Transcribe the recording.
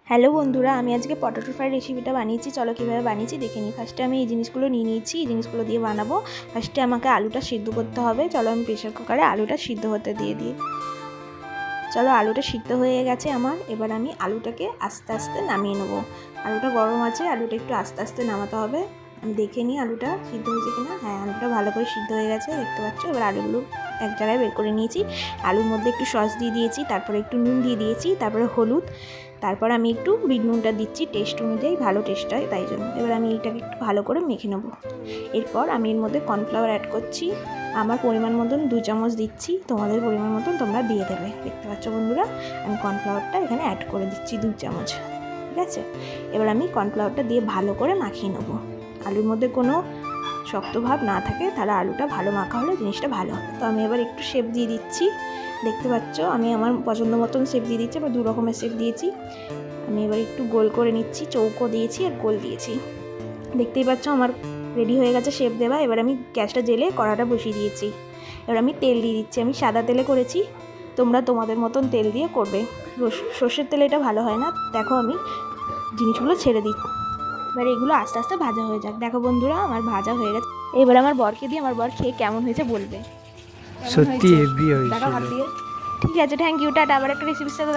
Hello বন্ধুরা, আমি আজকে পটেটো ফ্রাই রেসিপিটা বানিয়েছি। চলো কীভাবে বানিয়েছি দেখে নিই। ফার্স্টে আমি এই জিনিসগুলো নিয়ে নিয়েছি, এই জিনিসগুলো দিয়ে বানাবো। ফার্স্টে আমাকে আলুটা সিদ্ধ করতে হবে। চলো আমি প্রেশার কুকারে আলুটা সিদ্ধ হতে দিয়ে দিই। চলো আলুটা সিদ্ধ হয়ে গেছে আমার। এবার আমি আলুটাকে আস্তে আস্তে নামিয়ে নেবো। আলুটা গরম আছে, আলুটা একটু আস্তে আস্তে নামাতে হবে। আমি দেখে নিই আলুটা সিদ্ধ হয়েছে কিনা। হ্যাঁ, আলুটা ভালো করে সিদ্ধ হয়ে গেছে, দেখতে পাচ্ছ। এবার আলুগুলো এক জায়গায় বের করে নিয়েছি। আলুর মধ্যে একটু সস দিয়ে দিয়েছি, তারপরে একটু নুন দিয়ে দিয়েছি, তারপরে হলুদ, তারপর আমি একটু বিট নুনটা দিচ্ছি টেস্ট অনুযায়ী, ভালো টেস্ট হয় তাই জন্য। এবার আমি এটাকে একটু ভালো করে মেখে নেবো। এরপর আমি এর মধ্যে কর্নফ্লাওয়ার অ্যাড করছি। আমার পরিমাণ মতন 2 চামচ দিচ্ছি, তোমাদের পরিমাণ মতন তোমরা দিয়ে দেবে। দেখতে পাচ্ছ বন্ধুরা, আমি কর্নফ্লাওয়ারটা এখানে অ্যাড করে দিচ্ছি 2 চামচ। ঠিক আছে, এবার আমি কর্নফ্লাওয়ারটা দিয়ে ভালো করে মাখিয়ে নেবো। আলুর মধ্যে কোনো শক্ত ভাব না থাকে, তাহলে আলুটা ভালো মাখা হলে জিনিসটা ভালো হবে। তো আমি এবার একটু শেপ দিয়ে দিচ্ছি। দেখতে পাচ্ছ আমি আমার পছন্দ মতন শেপ দিয়ে দিচ্ছি। এবার 2 রকমের শেপ দিয়েছি। আমি এবার একটু গোল করে নিচ্ছি, চৌকো দিয়েছি আর গোল দিয়েছি। দেখতেই পাচ্ছ আমার রেডি হয়ে গেছে শেপ দেওয়া। এবার আমি গ্যাসটা জ্বেলে কড়াটা বসিয়ে দিয়েছি। এবার আমি তেল দিয়ে দিচ্ছি। আমি সাদা তেলে করেছি, তোমরা তোমাদের মতন তেল দিয়ে করবে। সর্ষের তেলে এটা ভালো হয় না। দেখো আমি জিনিসগুলো ছেড়ে দিই। এবার এগুলো আস্তে আস্তে ভাজা হয়ে যাক। দেখো বন্ধুরা, আমার ভাজা হয়ে গেছে। এবার আমার বরকে দিয়ে, আমার বর খেয়ে কেমন হয়েছে বলবে। সত্যি হেভি হয়েছিল। ঠিক আছে, থ্যাংক ইউ, টাটা। আবার একটা রেসিপির সাথে